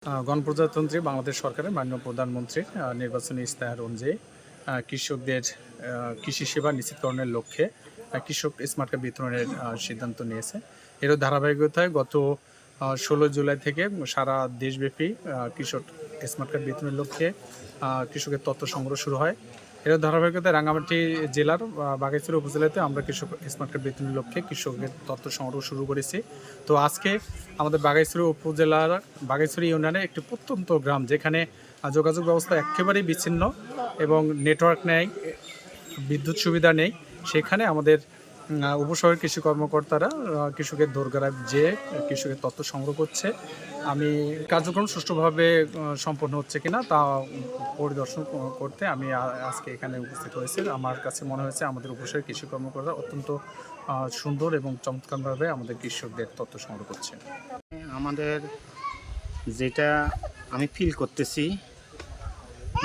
গণপ্রজাতন্ত্রী বাংলাদেশ সরকারের মাননীয় প্রধানমন্ত্রীর নির্বাচনী ইশতেহার অনুযায়ী কৃষকদের কৃষি সেবা নিশ্চিতকরণের লক্ষ্যে কৃষক স্মার্ট কার্ড বিতরণের সিদ্ধান্ত নিয়েছে। এর ধারাবাহিকতায় গত 16 জুলাই থেকে সারা দেশব্যাপী কৃষক স্মার্ট কার্ড বিতরণের লক্ষ্যে কৃষকের তথ্য সংগ্রহ শুরু হয়। এর ধারাবাহিকতায় রাঙ্গামাটি জেলার বাঘাইছড়ি উপজেলাতে আমরা কৃষক স্মার্ট কার্ড বিতরণের লক্ষ্যে কৃষকের তথ্য সংগ্রহ শুরু করেছি। তো আজকে আমাদের বাঘাইছড়ি উপজেলার বাঘাইছড়ি ইউনিয়নে একটি প্রত্যন্ত গ্রাম, যেখানে যোগাযোগ ব্যবস্থা একেবারেই বিচ্ছিন্ন এবং নেটওয়ার্ক নেই, বিদ্যুৎ সুবিধা নেই, সেখানে আমাদের উপশহরের কৃষি কর্মকর্তারা কৃষকের দোরগোড়ায় যে কৃষকের তথ্য সংগ্রহ করছে। আমি কার্যক্রম সুষ্ঠুভাবে সম্পন্ন হচ্ছে কিনা তা পরিদর্শন করতে আমি আজকে এখানে উপস্থিত হয়েছি। আমার কাছে মনে হয়েছে আমাদের উপশহরের কৃষি কর্মকর্তা অত্যন্ত সুন্দর এবং চমৎকারভাবে আমাদের কৃষকদের তথ্য সংগ্রহ করছে। আমাদের যেটা আমি ফিল করতেছি,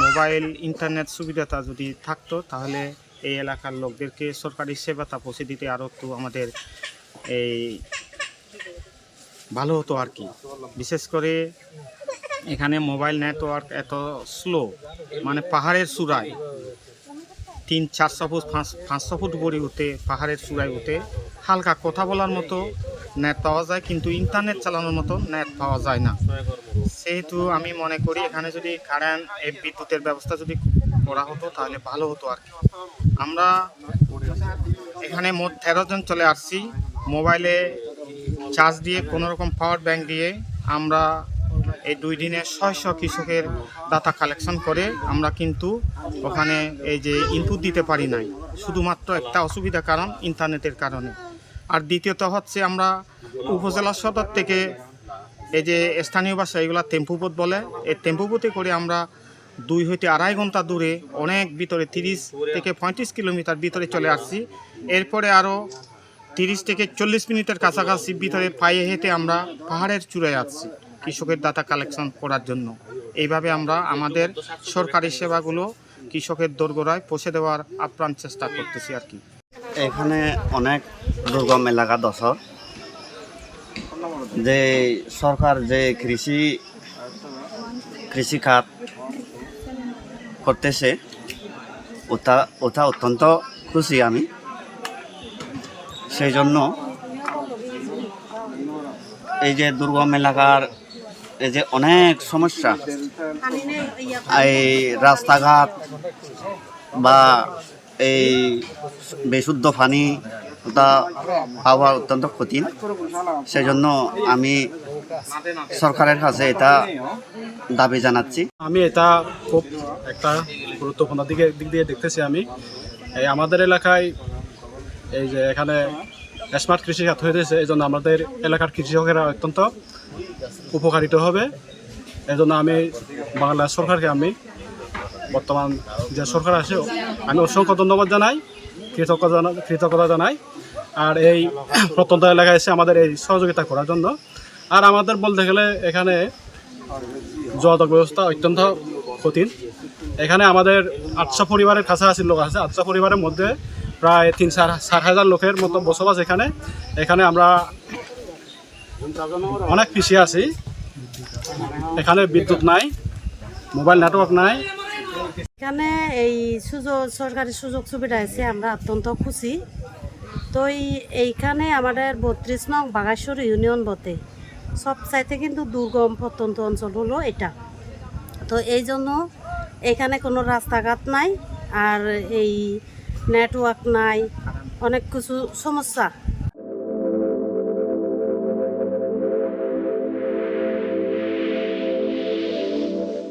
মোবাইল ইন্টারনেট সুবিধাটা যদি থাকতো তাহলে এই এলাকার লোকদেরকে সরকারি সেবাটা পৌঁছে দিতে আরও একটু আমাদের এই ভালো হতো আর কি। বিশেষ করে এখানে মোবাইল নেটওয়ার্ক এত স্লো, মানে পাহাড়ের চূড়ায় 300-400 ফুট 500 ফুট উপরে উঠে পাহাড়ের চূড়ায় উঠে হালকা কথা বলার মতো নেট পাওয়া যায়, কিন্তু ইন্টারনেট চালানোর মতো নেট পাওয়া যায় না। সেহেতু আমি মনে করি এখানে যদি কারেন্ট বিদ্যুতের ব্যবস্থা যদি করা হতো তাহলে ভালো হতো আর কি। আমরা এখানে মোট 13 জন চলে আসছি। মোবাইলে চার্জ দিয়ে কোনোরকম পাওয়ার ব্যাংক দিয়ে আমরা এই 2 দিনে 600 কৃষকের ডাটা কালেকশন করে আমরা কিন্তু ওখানে এই যে ইনপুট দিতে পারি নাই, শুধুমাত্র একটা অসুবিধা কারণ ইন্টারনেটের কারণে। আর দ্বিতীয়ত হচ্ছে আমরা উপজেলা সদর থেকে এই যে স্থানীয় ভাষা এগুলা টেম্পুবোট বলে, এই টেম্পুবোটে করে আমরা 2 হইতে 2.5 ঘন্টা দূরে অনেক ভিতরে 30 থেকে 35 কিলোমিটার ভিতরে চলে আসছি। এরপরে আরও 30 থেকে 40 মিনিটের কাছাকাছি ভিতরে পায়ে হেঁটে আমরা পাহাড়ের চূড়ায় আসছি কৃষকের ডাটা কালেকশন করার জন্য। এইভাবে আমরা আমাদের সরকারি সেবাগুলো কৃষকের দোরগোড়ায় পৌঁছে দেওয়ার আপ্রাণ চেষ্টা করতেছি আর কি। এখানে অনেক দুর্গম এলাকা দশর, যে সরকার যে কৃষি খাত করতেছে ওটা অত্যন্ত খুশি আমি। সেই জন্য এই যে দুর্গম এলাকার এই যে অনেক সমস্যা, এই রাস্তাঘাট বা এই বিশুদ্ধ পানি ওটা পাওয়া অত্যন্ত কঠিন। সেই জন্য আমি সরকারের কাছে এটা দাবি জানাচ্ছি। আমি এটা খুব একটা গুরুত্বপূর্ণ দিক দিয়ে দেখতেছি। আমি এই আমাদের এলাকায় এই যে এখানে স্মার্ট কৃষি খাত হয়েছে, এই জন্য আমাদের এলাকার কৃষকেরা অত্যন্ত উপকারিত হবে। এই জন্য আমি বাংলাদেশ সরকারকে, আমি বর্তমান যে সরকার আছে, আমি অসংখ্য ধন্যবাদ জানাই, কৃতজ্ঞতা জানাই। আর এই প্রত্যন্ত এলাকায় এসে আমাদের এই সহযোগিতা করার জন্য। আর আমাদের বলতে গেলে এখানে যোগাযোগ ব্যবস্থা অত্যন্ত কঠিন। এখানে আমাদের 800 পরিবারের কাছাকাছি লোক আছে। 800 পরিবারের মধ্যে প্রায় 3-4 হাজার লোকের মতো বসবাস এখানে আমরা অনেক পিছিয়ে আছি। এখানে বিদ্যুৎ নাই, মোবাইল নেটওয়ার্ক নাই। এখানে এই সরকারি সুযোগ সুবিধা আছে, আমরা অত্যন্ত খুশি। তো এইখানে আমাদের 32 নং বাঘাইছড়ি ইউনিয়ন বটে, সব চাইতে কিন্তু দুর্গম প্রত্যন্ত অঞ্চল হলো এটা। তো এই জন্য এখানে কোনো রাস্তাঘাট নাই, আর এই নেটওয়ার্ক নাই, অনেক কিছু সমস্যা